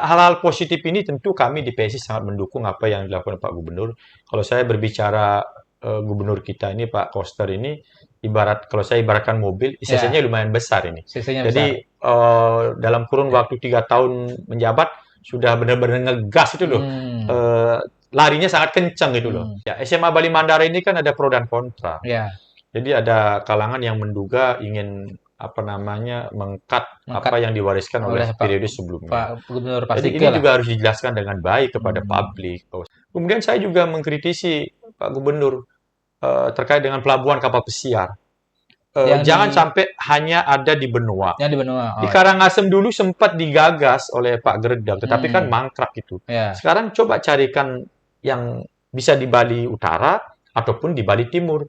hal-hal positif ini tentu kami di PSI sangat mendukung apa yang dilakukan Pak Gubernur. Kalau saya berbicara gubernur kita ini Pak Koster ini kalau saya ibaratkan mobil, Ya, cc-nya lumayan besar ini. CC-nya besar. Jadi dalam kurun waktu 3 tahun menjabat sudah benar-benar ngegas itu loh. Hmm, Eh, Larinya sangat kencang gitu loh. hmm, Ya, SMA Bali Mandara ini kan ada pro dan kontra. ya, Jadi ada kalangan yang menduga ingin apa namanya mengkat mengangkat apa yang diwariskan oleh oleh periode Pak sebelumnya. Gubernur Jadi Pasike ini lah. juga harus dijelaskan dengan baik kepada Hmm. publik. Kemudian saya juga mengkritisi Pak Gubernur terkait dengan pelabuhan kapal pesiar. Yang di Jangan sampai hanya ada di benua. yang di benua. Di Oh, Karangasem dulu sempat digagas oleh Pak Gerdang, tetapi kan hmm, mangkrak itu. ya. Sekarang coba carikan yang bisa di Bali Utara ataupun di Bali Timur.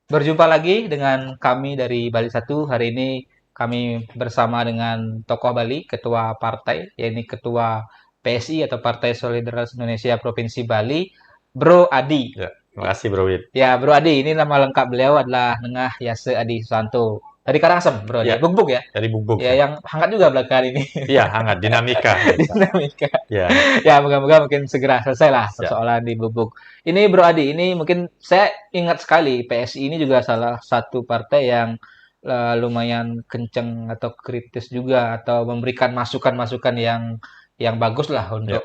Berjumpa lagi dengan kami dari Bali Satu. Hari ini kami bersama dengan tokoh Bali, ketua partai, yaitu ketua PSI atau Partai Solidaritas Indonesia Provinsi Bali, Bro Adi. Ya, terima kasih Bro Wid. Ya, Bro Adi, ini nama lengkap beliau adalah Nengah Yase Adi Susanto. Dari Karangasem, Bro Adi. Ya, Buk-buk ya. dari Bubuk Ya, ya. yang hangat juga belakangan ini. Iya, hangat, dinamika. Dinamika. Ya, Ya, moga-moga mungkin segera selesai lah siap. persoalan di Bubuk. Ini Bro Adi, ini mungkin saya ingat sekali PSI ini juga salah satu partai yang lumayan kenceng atau kritis juga atau memberikan masukan-masukan yang bagus lah Ya, untuk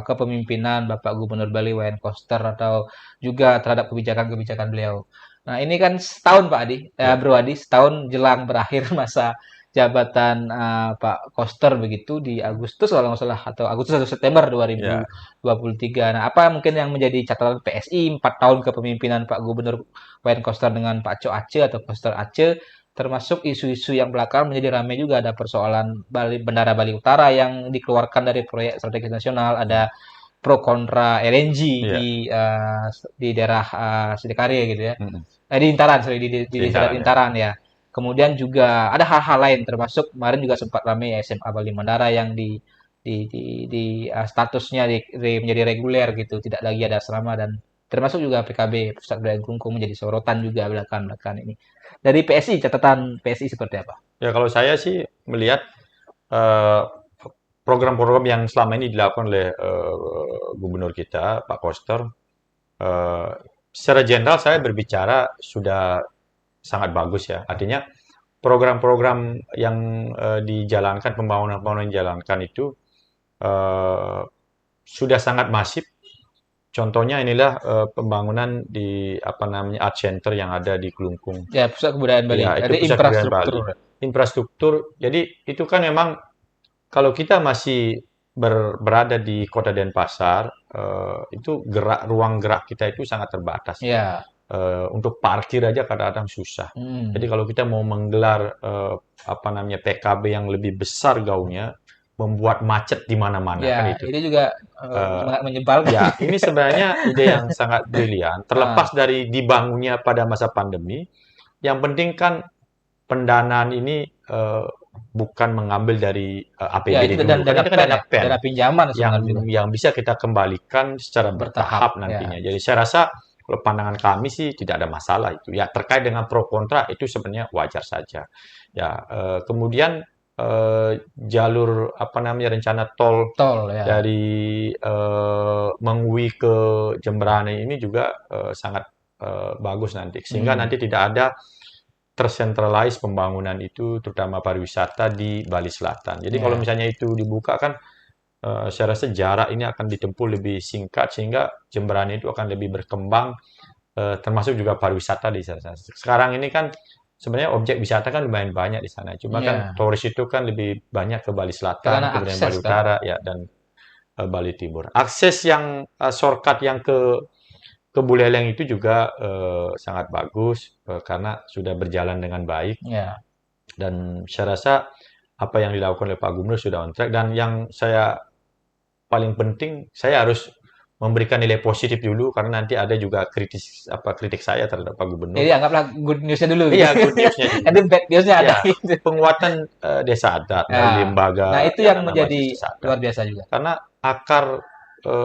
kepemimpinan Bapak Gubernur Bali Wayan Koster atau juga terhadap kebijakan-kebijakan beliau. Nah, ini kan setahun Pak Adi, ya, Bro Adi, setahun jelang berakhir masa jabatan Pak Koster begitu di Agustus kalau nggak salah atau Agustus atau September ya. 2023. Nah, apa mungkin yang menjadi catatan PSI 4 tahun kepemimpinan Pak Gubernur Wayan Koster dengan Pak Co Aceh atau Koster Aceh, termasuk isu-isu yang belakang menjadi ramai juga, ada persoalan Bandara Bali Utara yang dikeluarkan dari proyek strategis nasional, ada pro kontra LNG Iya. di daerah Sidikarya gitu ya. Mm-mm. Di Intaran, sorry, di desa Pintaran ya. Intaran ya. Kemudian juga ada hal-hal lain, termasuk kemarin juga sempat ramai SMA Bali Mandara yang statusnya menjadi reguler gitu, tidak lagi ada asrama, dan termasuk juga PKB Pusat Budaya Kelungkung menjadi sorotan juga belakangan ini. Dari PSI, catatan PSI seperti apa? Ya, kalau saya sih melihat eh, program-program yang selama ini dilakukan oleh gubernur kita, Pak Koster, eh, secara general saya berbicara sudah sangat bagus ya. Artinya program-program yang dijalankan, pembangunan-pembangunan yang dijalankan itu eh, sudah sangat masif. Contohnya inilah pembangunan di apa namanya Art Center yang ada di Kelungkung. Ya, Pusat Kebudayaan Bali. Ya, itu Ada pusat kebudayaan infrastruktur. Bali. Infrastruktur. Jadi itu kan memang kalau kita masih berada di Kota Denpasar, itu ruang gerak kita itu sangat terbatas. Ya. Untuk parkir aja kadang-kadang susah. Jadi Hmm. kalau kita mau menggelar apa namanya PKB yang lebih besar gaungnya, membuat macet di mana-mana kan Ya, itu. ini juga Eh, sangat menyebalkan. Ya, ini sebenarnya ide yang sangat brilian. Ah, Terlepas dari dibangunnya pada masa pandemi, yang penting kan pendanaan ini bukan mengambil dari ya, APBD itu dan dulu. Kan dana itu kan PEN dana ya, PEN dana pinjaman yang sebenarnya juga yang bisa kita kembalikan secara bertahap. bertahap Ya, nantinya. Jadi saya rasa kalau pandangan kami sih tidak ada masalah itu. Ya terkait dengan pro kontra itu sebenarnya wajar saja. Ya kemudian jalur apa namanya rencana tol tol ya. dari Mengwi ke Jemberane ini juga sangat bagus nanti. Sehingga Hmm. nanti tidak ada tersentralize pembangunan itu, terutama pariwisata di Bali Selatan. Jadi kalau Ya. misalnya itu dibuka kan, saya rasa jarak ini akan ditempuh lebih singkat sehingga Jemberane itu akan lebih berkembang, termasuk juga pariwisata di sana. Sekarang ini kan sebenarnya objek wisata kan lumayan banyak di sana. Cuma kan Ya. turis itu kan lebih banyak ke Bali Selatan, Karena kemudian Bali akses kan. Utara, ya dan Bali Timur. Akses yang shortcut yang ke Buleleng itu juga sangat bagus karena sudah berjalan dengan baik Ya. dan saya rasa apa yang dilakukan oleh Pak Gubernur sudah on track dan yang saya paling penting saya harus memberikan nilai positif dulu karena nanti ada juga kritik saya terhadap Pak Gubernur. Jadi anggaplah good news-nya dulu gitu. Iya, good news-nya dulu. Nanti bad news-nya ada Ya, gitu. penguatan desa adat melalui Nah, lembaga nah itu yang yang bernama menjadi Majelis Desa Adat. luar biasa juga. Karena akar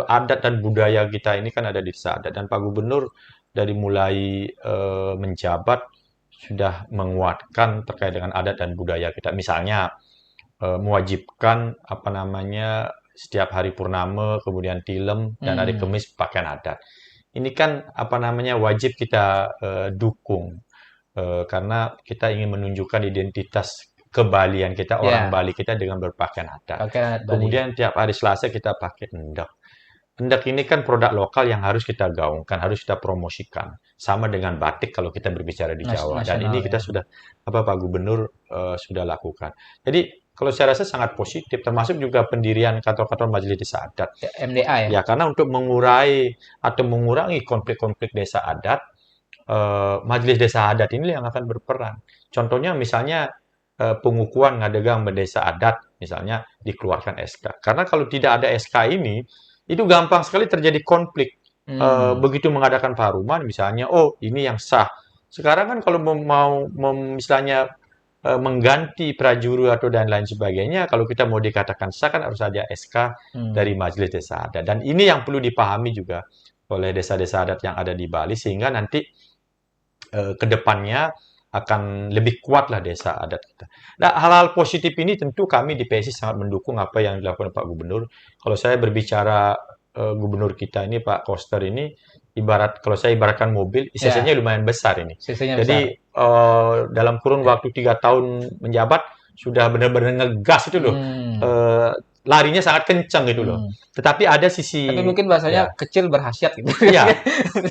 adat dan budaya kita ini kan ada di desa adat dan Pak Gubernur dari mulai menjabat sudah menguatkan terkait dengan adat dan budaya kita. Misalnya mewajibkan apa namanya setiap hari purnama, kemudian tilem dan hari Hmm. Kamis pakaian adat. Ini kan apa namanya wajib kita dukung. Karena kita ingin menunjukkan identitas kebalian kita, orang Ya, Bali kita dengan berpakaian adat. pakaian adat Bali. Kemudian tiap hari Selasa kita pakai endek. Endek ini kan produk lokal yang harus kita gaungkan, harus kita promosikan. Sama dengan batik kalau kita berbicara di Jawa. Dan ini Nasional kita ya. sudah, apa Pak Gubernur sudah lakukan. Jadi kalau saya rasa sangat positif, termasuk juga pendirian kantor-kantor majelis desa adat. Ya, MDA ya. Ya, karena untuk mengurai atau mengurangi konflik-konflik desa adat, majelis desa adat ini yang akan berperan. Contohnya misalnya pengukuhan ngadegang berdesa adat, misalnya dikeluarkan SK. Karena kalau tidak ada SK ini, itu gampang sekali terjadi konflik. Hmm. Begitu mengadakan paruman, misalnya, oh ini yang sah. Sekarang kan kalau misalnya mengganti prajuru atau dan lain sebagainya, kalau kita mau dikatakan sah kan harus ada SK Hmm. dari majelis desa adat. Dan ini yang perlu dipahami juga oleh desa-desa adat yang ada di Bali, sehingga nanti ke depannya akan lebih kuatlah desa adat kita. Nah, hal-hal positif ini tentu kami di PSI sangat mendukung apa yang dilakukan Pak Gubernur. Kalau saya berbicara gubernur kita ini Pak Koster ini kalau saya ibaratkan mobil, Ya, ICC-nya lumayan besar ini. CC-nya Jadi besar. dalam kurun waktu 3 tahun menjabat sudah benar-benar ngegas itu loh. Hmm. Eh, Larinya sangat kencang gitu loh. Hmm. Tetapi ada Tapi sisi mungkin bahasanya ya, kecil berhasiat gitu. ya,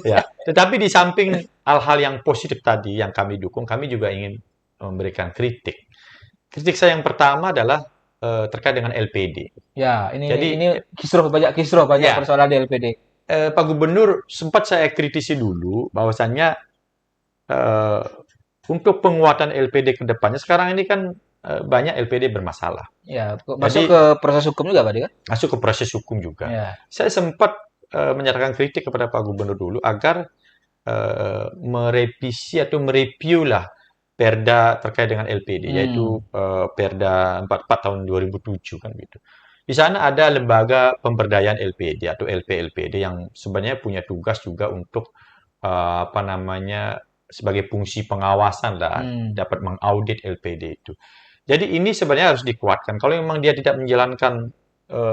ya, tetapi di samping hal-hal yang positif tadi yang kami dukung, kami juga ingin memberikan kritik. Kritik saya yang pertama adalah terkait dengan LPD. Ya, ini Jadi, kisruh banyak ya, persoalan di LPD. Pak Gubernur sempat saya kritisi dulu bahwasannya eh, untuk penguatan LPD ke depannya, sekarang ini kan banyak LPD bermasalah. Ya, masuk ke Jadi, proses hukum juga, Pak Di, kan? masuk ke proses hukum juga. Ya. Saya sempat menyatakan kritik kepada Pak Gubernur dulu agar merevisi atau mereview lah Perda terkait dengan LPD, yaitu Hmm. Perda 44 tahun 2007 kan gitu. Di sana ada lembaga pemberdayaan LPD atau LPLPD yang sebenarnya punya tugas juga untuk apa namanya sebagai fungsi pengawasan lah, Hmm. dapat mengaudit LPD itu. Jadi ini sebenarnya harus dikuatkan. Kalau memang dia tidak menjalankan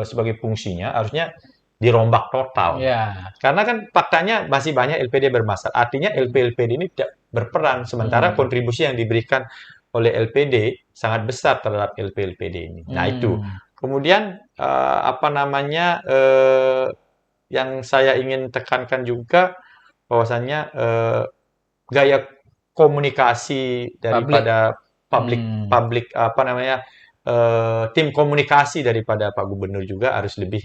sebagai fungsinya, harusnya dirombak total. Ya. Karena kan faktanya masih banyak LPD bermasalah. Artinya Hmm. LP-LPD ini tidak berperan, sementara Hmm. kontribusi yang diberikan oleh LPD sangat besar terhadap LP-LPD ini. Nah itu. Hmm. Kemudian apa namanya yang saya ingin tekankan juga bahwasannya gaya komunikasi Publik. daripada publik Hmm. publik apa namanya tim komunikasi daripada Pak Gubernur juga harus lebih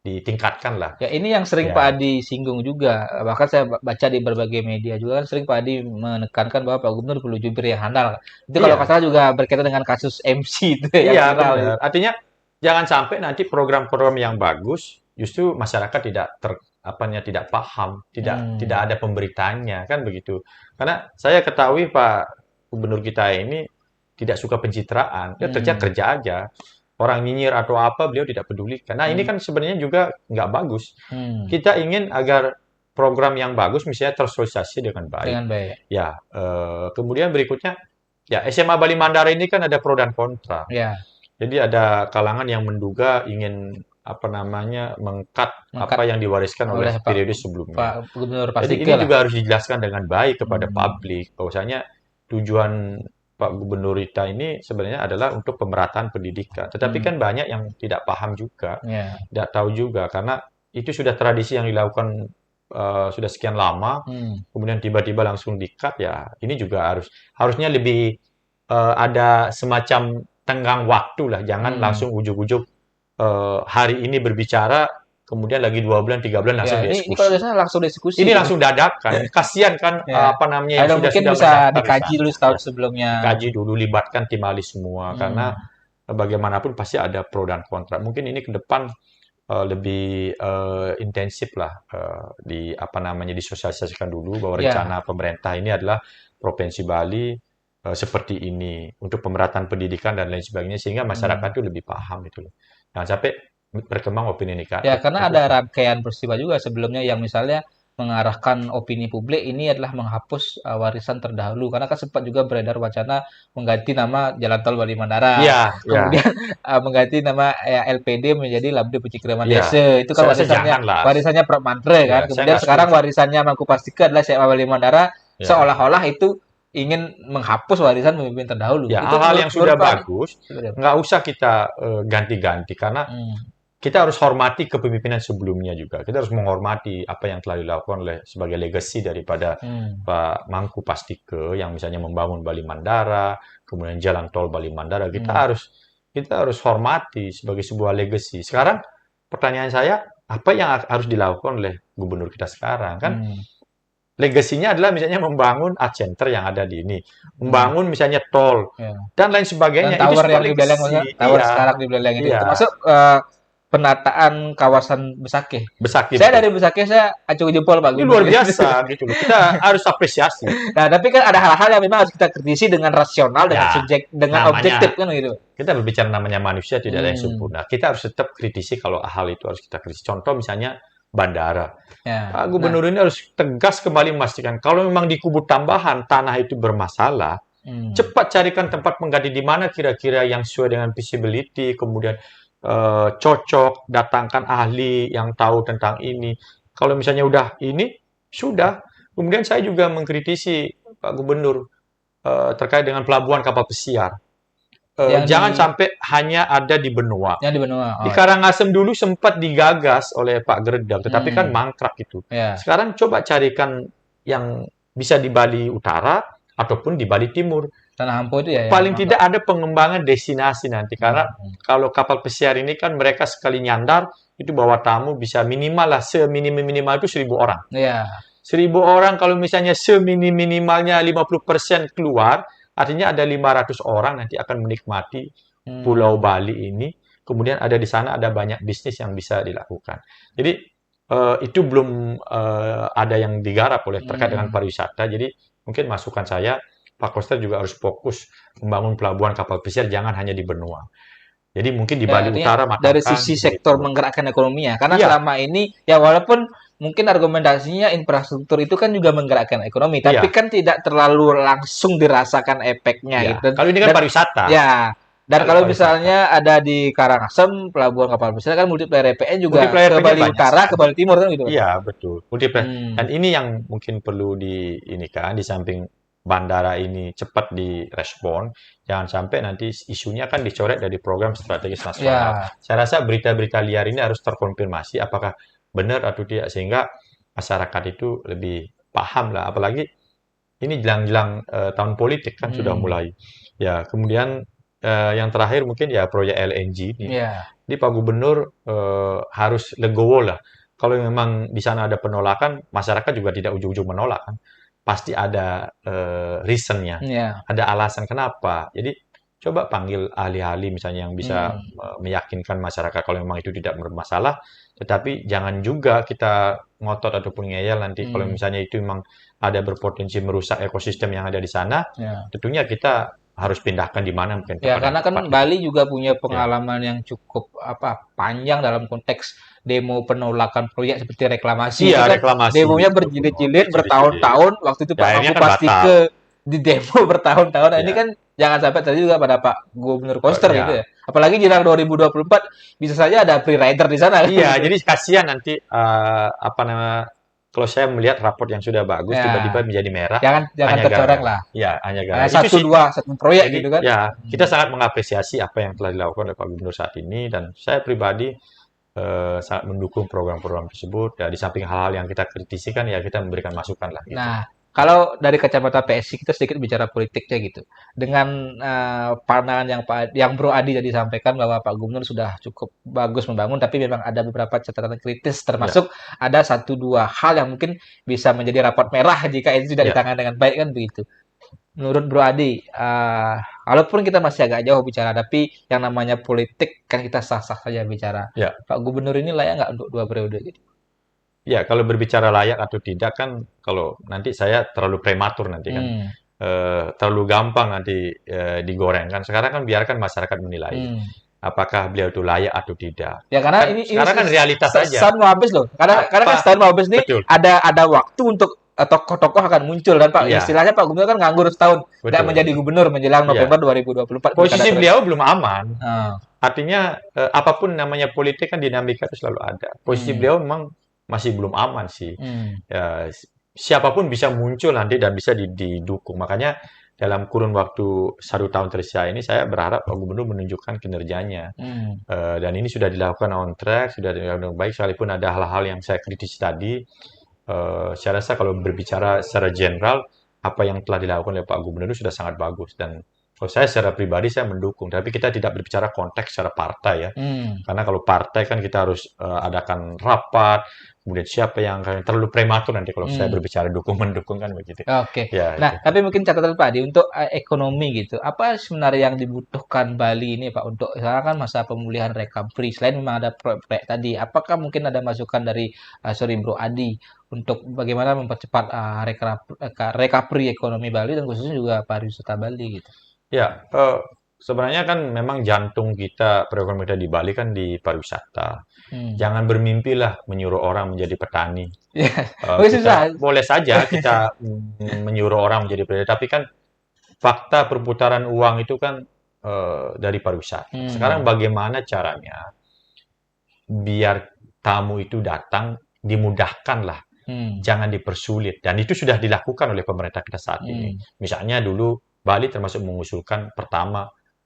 ditingkatkan lah. Ya, ini yang sering Pak Ya, Adi singgung juga. Bahkan saya baca di berbagai media juga kan sering Pak Adi menekankan bahwa Pak Gubernur perlu jubir yang handal. Itu kalau nggak iya, salah juga berkaitan dengan kasus MC itu yang iya viral benar. itu. Artinya jangan sampai nanti program-program yang bagus justru masyarakat tidak apanya tidak paham, tidak Hmm. ada pemberitaannya kan begitu. Karena saya ketahui Pak Gubernur kita ini tidak suka pencitraan, dia kerja Hmm. kerja aja. Orang nyinyir atau apa beliau tidak pedulikan. Nah ini Hmm. kan sebenarnya juga nggak bagus. Hmm. Kita ingin agar program yang bagus misalnya tersosialisasi dengan baik. Dengan baik. Ya, kemudian berikutnya, ya SMA Bali Mandara ini kan ada pro dan kontra. Ya, Jadi ada kalangan yang menduga ingin apa namanya mengkat mengangkat apa yang diwariskan oleh oleh periode Pak sebelumnya. Gubernur Jadi Pasike ini lah. juga harus dijelaskan dengan baik kepada Hmm. publik bahwasanya tujuan Pak Gubernur kita ini sebenarnya adalah untuk pemerataan pendidikan. Tetapi Hmm. kan banyak yang tidak paham juga, Ya. tidak tahu juga karena itu sudah tradisi yang dilakukan sudah sekian lama, Hmm. kemudian tiba-tiba langsung di-cut ya. Ini juga harusnya lebih ada semacam tenggang waktu lah, jangan Hmm. langsung ujuk-ujuk hari ini berbicara, kemudian lagi 2 bulan, 3 bulan Ya, langsung ini kalau dieksekusi. biasanya langsung diskusi Ini gitu. langsung dadakan. Kasihan kan Ya. apa namanya yang Ada mungkin sudah bisa mendaftar di dikaji sana. dulu Ya, setahun sebelumnya. dikaji dulu, libatkan tim ahli semua karena Hmm. bagaimanapun pasti ada pro dan kontra. Mungkin ini ke depan lebih intensif lah di apa namanya disosialisasikan dulu bahwa Ya. rencana pemerintah ini adalah Provinsi Bali seperti ini untuk pemerataan pendidikan dan lain sebagainya sehingga masyarakat Hmm. itu lebih paham itu loh. Jangan sampai berkembang opini Ya, negatif karena itu ada sih. rangkaian peristiwa juga sebelumnya yang misalnya mengarahkan opini publik ini adalah menghapus warisan terdahulu. Karena kan sempat juga beredar wacana mengganti nama Jalan Tol Bali Mandara, Iya, iya, kemudian mengganti nama LPD menjadi Labdi Pencikraman iya. Desa. Itu kan Saya rasa warisannya janganlah. warisannya Prof. Mantre Ya, kan. saya Kemudian nggak sekarang setuju. warisannya Mangku Pastika adalah Syekh Bali Mandara, Ya, seolah-olah itu ingin menghapus warisan pemimpin terdahulu. ya, Itu hal-hal yang menurut sudah Pak Adi, bagus seperti apa? nggak usah kita ganti-ganti karena Hmm. kita harus hormati kepemimpinan sebelumnya juga. Kita harus menghormati apa yang telah dilakukan oleh sebagai legacy daripada Hmm. Pak Mangku Pastike yang misalnya membangun Bali Mandara, kemudian jalan tol Bali Mandara. Hmm. Kita harus hormati sebagai sebuah legacy. Sekarang pertanyaan saya, apa yang harus dilakukan oleh gubernur kita sekarang? Kan Hmm. legasinya adalah misalnya membangun art center yang ada di ini, Hmm. membangun misalnya tol Ya. dan lain Dan sebagainya. Itu tower sebuah yang di Beleng, legacy. tower Iya, sekarang di Beleng itu, iya. termasuk penataan kawasan Besakih. Besar Saya betul. dari Besakih saya acung jempol Pak Ini luar Gubernur. biasa gitu loh. Kita harus apresiasi. Nah, tapi kan ada hal-hal yang memang harus kita kritisi dengan rasional, dengan Ya, subjek, dengan objektif namanya kan gitu. kita berbicara namanya manusia tidak ada yang Hmm. sempurna. Kita harus tetap kritisi kalau hal itu harus kita kritisi. Contoh misalnya bandara. Ya. Pak Nah, Gubernur ini harus tegas kembali memastikan kalau memang di kubu tambahan tanah itu bermasalah, cepat carikan tempat pengganti di mana kira-kira yang sesuai dengan visibility, kemudian cocok, datangkan ahli yang tahu tentang ini. Kalau misalnya udah ini, sudah. Kemudian saya juga mengkritisi Pak Gubernur terkait dengan pelabuhan kapal pesiar. yang Jangan di sampai hanya ada di benua. yang di benua. Di Oh. Karangasem dulu sempat digagas oleh Pak Gredam, tetapi kan Hmm. mangkrak itu. Ya. Sekarang coba carikan yang bisa di Bali Utara ataupun di Bali Timur. Tanah Ampo itu ya yang Paling mangkrak. tidak ada pengembangan destinasi nanti. Karena Hmm. kalau kapal pesiar ini kan mereka sekali nyandar, itu bawa tamu bisa minimal lah, seminimal-minimal itu 1.000 orang. Ya. 1.000 orang kalau misalnya seminimalnya 50% keluar, artinya ada 500 orang nanti akan menikmati Pulau Hmm. Bali ini. Kemudian ada di sana ada banyak bisnis yang bisa dilakukan. Jadi itu belum ada yang digarap oleh terkait dengan Hmm. pariwisata. Jadi mungkin masukan saya, Pak Koster juga harus fokus membangun pelabuhan kapal pesiar, jangan hanya di benua. Jadi mungkin di Ya, Bali artinya Utara, dari Matangkang, sisi sektor begitu. menggerakkan ekonominya, karena Iya, selama ini ya walaupun mungkin argumentasinya infrastruktur itu kan juga menggerakkan ekonomi, tapi iya, kan tidak terlalu langsung dirasakan efeknya iya. gitu. Kalau ini kan Dan pariwisata. ya, dan Kalau kalau pariwisata. misalnya ada di Karangasem pelabuhan kapal besar kan multiplier EPN juga Multiplier ke efeknya Bali banyak Utara, ke sekali. Bali Timur kan gitu, Mas. Iya, betul. Multiplier. Dan Hmm. ini yang mungkin perlu ini kan, di samping bandara ini cepat direspon, jangan sampai nanti isunya kan dicoret dari program strategis nasional. Ya, Saya rasa berita-berita liar ini harus terkonfirmasi apakah benar atau tidak, sehingga masyarakat itu lebih paham lah. Apalagi ini jelang-jelang tahun politik kan sudah hmm. mulai. Ya, kemudian yang terakhir mungkin ya proyek LNG ini. Ya, Jadi Pak Gubernur harus legowo lah. Kalau memang di sana ada penolakan, masyarakat juga tidak ujung-ujung menolak kan. Pasti ada reasonnya, ya. ada alasan kenapa. Jadi coba panggil ahli-ahli misalnya yang bisa Hmm. meyakinkan masyarakat kalau memang itu tidak bermasalah. Tetapi jangan juga kita ngotot ataupun ngeyel nanti kalau Hmm. misalnya itu memang ada berpotensi merusak ekosistem yang ada di sana. Ya. Tentunya kita harus pindahkan di mana mungkin Ya, tempat yang karena kan tepat gitu. Bali juga punya Ya. pengalaman yang cukup panjang dalam konteks demo penolakan proyek seperti reklamasi itu Iya, kan reklamasi demonya itu betul. berjilid-jilid Berjilid-jilid. bertahun-tahun waktu itu Ya, Pak akhirnya Mangku kan pasti batal. ke di demo bertahun-tahun. Nah, ini Ya, kan jangan sampai terjadi juga pada Pak Gubernur Koster gitu ya. ya. Apalagi jelang 2024 bisa saja ada free rider di sana kan Iya, gitu. jadi kasihan nanti apa nama kalau saya melihat raport yang sudah bagus tiba-tiba Ya, menjadi merah jangan hanya tercoreng gara-gara lah. ya hanya gara itu Satu sih. dua satu proyek Jadi gitu kan. ya kita Hmm. sangat mengapresiasi apa yang telah dilakukan oleh Pak Gubernur saat ini dan saya pribadi sangat mendukung program-program tersebut. Ya, di samping hal-hal yang kita kritisi kan ya kita memberikan masukan lah gitu. Nah, kalau dari kacamata PSI kita sedikit bicara politiknya gitu. Dengan pandangan yang Bro Adi tadi sampaikan bahwa Pak Gubernur sudah cukup bagus membangun, tapi memang ada beberapa catatan kritis, Ya, termasuk ada satu dua hal yang mungkin bisa menjadi raport merah jika itu tidak ya, ditangani dengan baik kan begitu. Menurut Bro Adi, walaupun kita masih agak jauh bicara, tapi yang namanya politik kan kita sah-sah saja bicara. ya. Pak Gubernur ini layak nggak untuk 2 periode gitu? Ya, kalau berbicara layak atau tidak kan kalau nanti saya terlalu prematur nanti kan. Hmm. Terlalu gampang nanti digoreng kan. Sekarang kan biarkan masyarakat menilai. Hmm. apakah beliau itu layak atau tidak. Ya karena Kan ini sekarang kan realitas saja. setahun mau habis loh. Karena kan Apa? setahun mau habis nih Betul. ada waktu untuk tokoh-tokoh akan muncul dan Pak Iya, istilahnya Pak Gubernur kan nganggur setahun tidak betul. menjadi gubernur menjelang November Iya. 2024 pilkada Posisi serentak. beliau belum aman. Ah, Artinya apapun namanya politik kan dinamika itu selalu ada. Posisi hmm, beliau memang masih belum aman sih. hmm, Ya, siapapun bisa muncul nanti dan bisa didukung. Makanya dalam kurun waktu 1 tahun tersisa ini saya berharap Pak Gubernur menunjukkan kinerjanya. hmm, Dan ini sudah dilakukan on track, sudah dilakukan dengan baik, sekalipun ada hal-hal yang saya kritisi tadi. Saya rasa kalau berbicara secara general, apa yang telah dilakukan oleh Pak Gubernur sudah sangat bagus. Dan kalau saya secara pribadi saya mendukung. Tapi kita tidak berbicara konteks secara partai ya. hmm. Karena kalau partai kan kita harus adakan rapat, kemudian siapa yang akan terlalu prematur nanti kalau saya Hmm. berbicara dukung-mendukung kan begitu. Oke. Ya, Nah, itu. tapi mungkin catatan Pak di untuk ekonomi gitu. Apa sebenarnya yang dibutuhkan Bali ini Pak untuk sekarang kan masa pemulihan recovery. Selain memang ada proyek tadi, apakah mungkin ada masukan dari sorry Bro Adi untuk bagaimana mempercepat recovery ekonomi Bali dan khususnya juga pariwisata Bali gitu. Ya, sebenarnya kan memang jantung kita, perekonomian kita di Bali kan di pariwisata. Hmm. Jangan bermimpilah menyuruh orang menjadi petani. Ya, oh, Kita susah. boleh saja kita menyuruh orang menjadi petani, tapi kan fakta perputaran uang itu kan dari pariwisata. Sekarang Hmm. bagaimana caranya biar tamu itu datang dimudahkanlah, Hmm. jangan dipersulit. Dan itu sudah dilakukan oleh pemerintah kita saat ini. Hmm. Misalnya dulu Bali termasuk mengusulkan pertama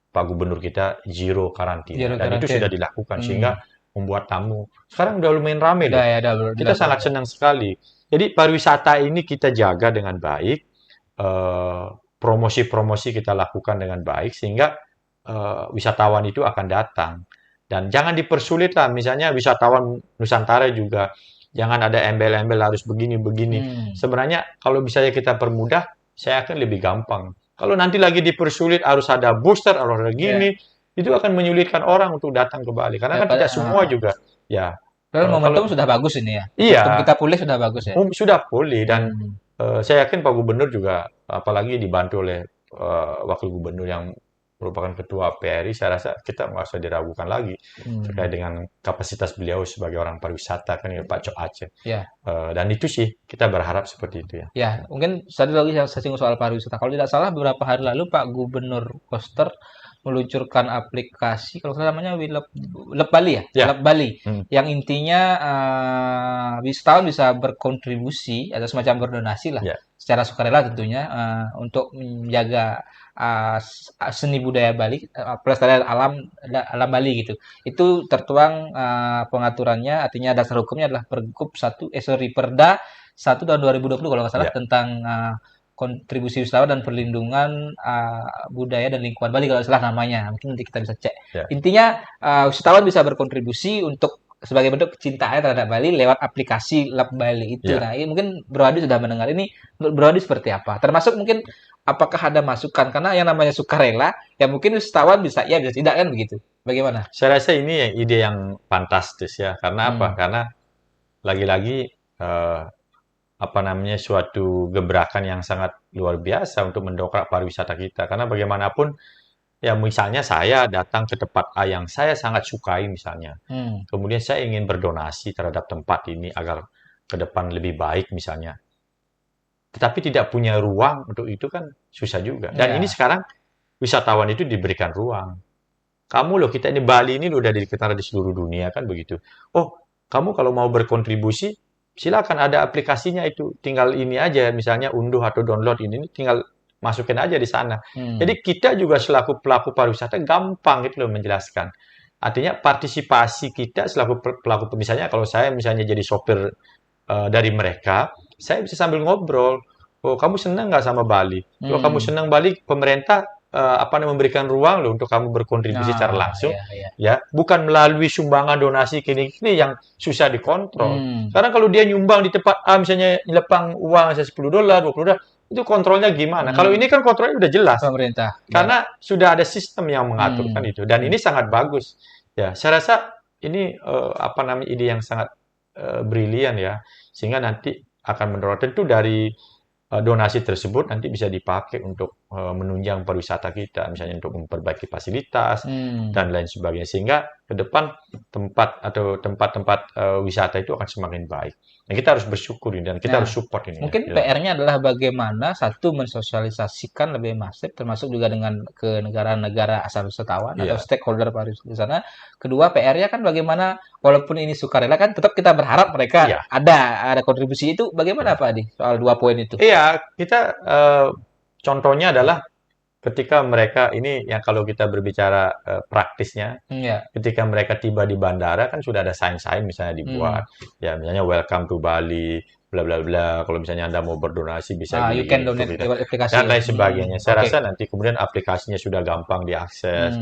Pak Gubernur kita zero karantina Zero dan itu karantin. sudah dilakukan Hmm. sehingga membuat tamu sekarang udah lumayan rame Udah loh. ya, udah Kita dilakukan. sangat senang sekali. Jadi pariwisata ini kita jaga dengan baik, eh, promosi-promosi kita lakukan dengan baik sehingga wisatawan itu akan datang. Dan jangan dipersulit lah, misalnya wisatawan Nusantara juga jangan ada embel-embel harus begini-begini. Hmm. Sebenarnya kalau bisa kita permudah, saya akan lebih gampang. Kalau nanti lagi dipersulit harus ada booster, harus ada Ya. gini, itu akan menyulitkan orang untuk datang ke Bali. Karena Ya, kan tidak semua juga, ya. padahal momentum Kalau sudah bagus ini ya. Momentum iya, kita pulih sudah bagus ya. sudah pulih dan Hmm. saya yakin Pak Gubernur juga, apalagi dibantu oleh Wakil Gubernur yang merupakan Ketua PRI, saya rasa kita nggak usah diragukan lagi terkait Hmm. dengan kapasitas beliau sebagai orang pariwisata kan ya Pak Cok Aceh. Ya, Dan itu sih kita berharap seperti itu ya. ya. Mungkin tadi lagi yang saya singgung soal pariwisata. Kalau tidak salah beberapa hari lalu Pak Gubernur Koster meluncurkan aplikasi, kalau salah namanya Lep Bali ya, Ya, Lep Bali, hmm, yang intinya wisatawan bisa berkontribusi atau semacam berdonasi lah, ya, secara sukarela tentunya untuk menjaga seni budaya Bali, pelestarian alam Bali gitu. Itu tertuang pengaturannya, artinya dasar hukumnya adalah Perda 1 tahun 2020 kalau nggak salah ya, tentang kontribusi wisatawan dan perlindungan budaya dan lingkungan Bali kalau salah namanya. Mungkin nanti kita bisa cek. ya. Intinya wisatawan bisa berkontribusi untuk sebagai bentuk kecintaan terhadap Bali lewat aplikasi Lab Bali itu. Ya. Nah, ini mungkin Bro Adi sudah mendengar ini. Menurut Bro Adi seperti apa? Termasuk mungkin apakah ada masukan karena yang namanya sukarela ya mungkin wisatawan bisa ya bisa tidak kan begitu. Bagaimana? Saya rasa ini ide yang fantastis ya. Karena apa? Hmm. Karena lagi-lagi apa namanya suatu gebrakan yang sangat luar biasa untuk mendongkrak pariwisata kita. Karena bagaimanapun ya misalnya saya datang ke tempat A yang saya sangat sukai misalnya. Hmm. Kemudian saya ingin berdonasi terhadap tempat ini agar ke depan lebih baik misalnya. Tetapi tidak punya ruang untuk itu kan susah juga. Dan ini Ya. sekarang wisatawan itu diberikan ruang. Kamu loh, kita ini Bali ini udah dikenal di seluruh dunia kan begitu. Oh, kamu kalau mau berkontribusi, silakan ada aplikasinya itu. Tinggal ini aja, misalnya unduh atau download ini tinggal masukin aja di sana. Hmm. Jadi kita juga selaku pelaku pariwisata gampang gitu loh menjelaskan. Artinya partisipasi kita selaku pelaku, misalnya kalau saya misalnya jadi sopir dari mereka, saya bisa sambil ngobrol. Oh, kamu senang nggak sama Bali? Kalau kamu Hmm. senang Bali, pemerintah apa namanya memberikan ruang loh untuk kamu berkontribusi secara Nah, langsung, ya, ya. ya, bukan melalui sumbangan donasi kini-kini yang susah dikontrol. Hmm. Karena kalau dia nyumbang di tempat A, misalnya nyelepang uang saya $10, $20, itu kontrolnya gimana? Kalau Hmm. ini kan kontrolnya udah jelas, Pemerintah. Ya. karena sudah ada sistem yang mengaturkan Hmm. itu, dan Hmm. ini sangat bagus. Ya, saya rasa ini apa namanya ide yang sangat brilian ya, sehingga nanti akan mendorong tentu dari donasi tersebut nanti bisa dipakai untuk menunjang pariwisata kita, misalnya untuk memperbaiki fasilitas Hmm. dan lain sebagainya, sehingga ke depan tempat-tempat wisata itu akan semakin baik. Dan kita harus bersyukur ini, dan kita Nah, harus support ini ya. mungkin PR-nya adalah bagaimana satu mensosialisasikan lebih masif, termasuk juga dengan ke negara-negara asal wisatawan atau Iya, stakeholder pariwisata di sana. Kedua, PR-nya kan bagaimana, walaupun ini sukarela kan, tetap kita berharap mereka iya, ada kontribusi itu. Bagaimana iya. Pak Adi soal 2 poin itu? Iya, kita contohnya adalah ketika mereka ini yang kalau kita berbicara praktisnya, Ya, ketika mereka tiba di bandara kan sudah ada sign-sign misalnya hmm. dibuat, ya misalnya welcome to Bali, bla bla bla. Kalau misalnya Anda mau berdonasi bisa You can gini-gini untuk donate kita lewat aplikasi dan ya. lain sebagainya. Saya Oke. rasa nanti kemudian aplikasinya sudah gampang diakses,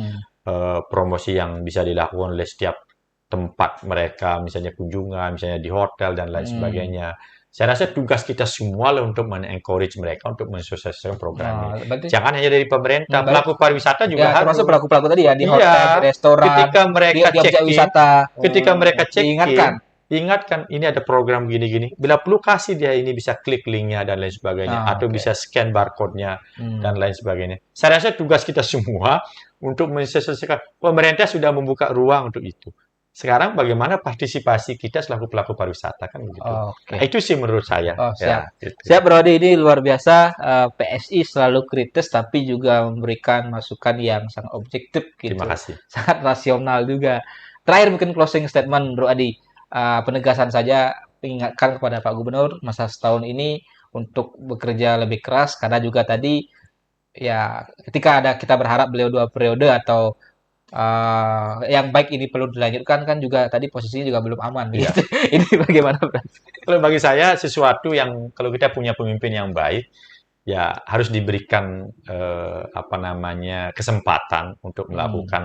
Hmm. promosi yang bisa dilakukan oleh setiap tempat mereka, misalnya kunjungan, misalnya di hotel dan lain Hmm. sebagainya. Saya rasa tugas kita semua lah untuk men-encourage mereka untuk mensosialisasikan program ini. Berarti Jangan hanya dari pemerintah, baik. pelaku pariwisata Ya, juga termasuk harus. pelaku-pelaku tadi ya, di hotel, di Iya, restoran, ketika di mereka objek check-in, wisata. ketika mereka Diingatkan. check-in, ingatkan ini ada program gini-gini. Bila perlu kasih dia ini bisa klik linknya dan lain sebagainya, atau Oke. bisa scan barcode-nya dan Hmm. lain sebagainya. Saya rasa tugas kita semua untuk mensosialisasikan. Pemerintah sudah membuka ruang untuk itu. Sekarang bagaimana partisipasi kita selaku pelaku pariwisata kan begitu. Nah, Oke. itu sih menurut saya. Oh, siap. Ya, gitu. Siap, Bro Adi. Ini luar biasa. PSI selalu kritis, tapi juga memberikan masukan yang sangat objektif Terima gitu. kasih. Sangat rasional juga. Terakhir mungkin closing statement, Bro Adi. Penegasan saja, ingatkan kepada Pak Gubernur masa setahun ini untuk bekerja lebih keras, karena juga tadi ya ketika ada kita berharap beliau 2 periode atau yang baik ini perlu dilanjutkan kan juga tadi posisinya juga belum aman Iya. gitu. Ini bagaimana, Bro? Kalau bagi saya sesuatu yang kalau kita punya pemimpin yang baik, ya harus diberikan apa namanya kesempatan untuk Hmm. melakukan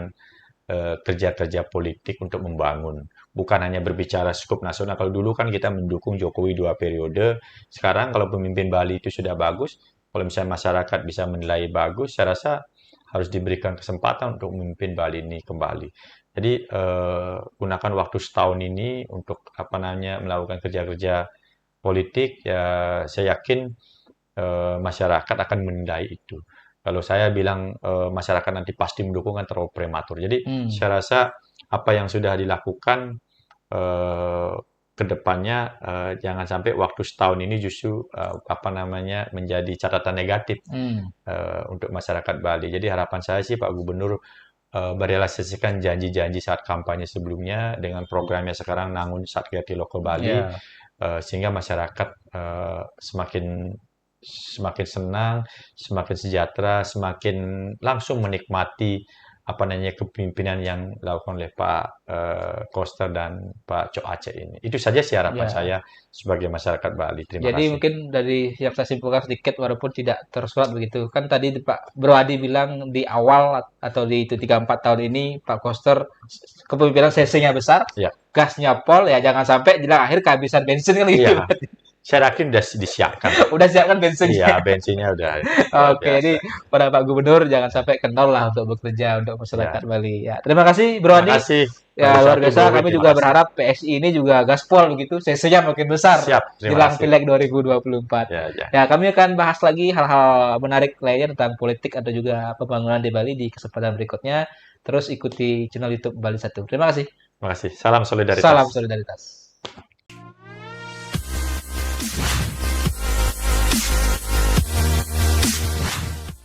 kerja-kerja politik untuk membangun. Bukan hanya berbicara skup nasional. Kalau dulu kan kita mendukung Jokowi 2 periode. Sekarang kalau pemimpin Bali itu sudah bagus, kalau misalnya masyarakat bisa menilai bagus, saya rasa harus diberikan kesempatan untuk memimpin Bali ini kembali. Jadi gunakan waktu setahun ini untuk apa namanya melakukan kerja-kerja politik. Ya saya yakin masyarakat akan menilai itu. Kalau saya bilang masyarakat nanti pasti mendukung kan terlalu prematur. Jadi Hmm. saya rasa apa yang sudah dilakukan eh, ke depannya jangan sampai waktu setahun ini justru apa namanya menjadi catatan negatif Hmm. untuk masyarakat Bali. Jadi harapan saya sih Pak Gubernur merealisasikan janji-janji saat kampanye sebelumnya dengan programnya sekarang Nangun Satkerti Lokal Bali Ya. sehingga masyarakat semakin semakin senang, semakin sejahtera, semakin langsung menikmati apa namanya kepemimpinan yang dilakukan oleh Pak Koster dan Pak Cok Aceh ini. Itu saja sih harapan Ya. saya sebagai masyarakat Bali. Terima Jadi kasih. mungkin dari yang saya simpulkan sedikit walaupun tidak tersurat begitu. Kan tadi Pak Bro Adi bilang di awal atau di itu 3-4 tahun ini Pak Koster kepemimpinan CC-nya besar, Ya, gasnya pol ya jangan sampai di akhir kehabisan bensin kan gitu. iya. Saya yakin sudah disiapkan. Udah siapkan Iya, bensinnya. bensinnya udah luar Oke, biasa. ini pada Pak Gubernur jangan sampai kendor lah untuk bekerja untuk Ya, masyarakat Bali. Ya, terima kasih Bro terima Adi. kasih Ya, nomor luar satu biasa. Bowi, Kami terima juga kasih. berharap PSI ini juga gaspol begitu, CC-nya makin besar Siap, terima jelang kasih. Pileg 2024. Ya, ya. Ya, kami akan bahas lagi hal-hal menarik lainnya tentang politik atau juga pembangunan di Bali di kesempatan berikutnya. Terus ikuti channel YouTube Bali 1. Terima kasih. Terima kasih. Salam Salam solidaritas. solidaritas.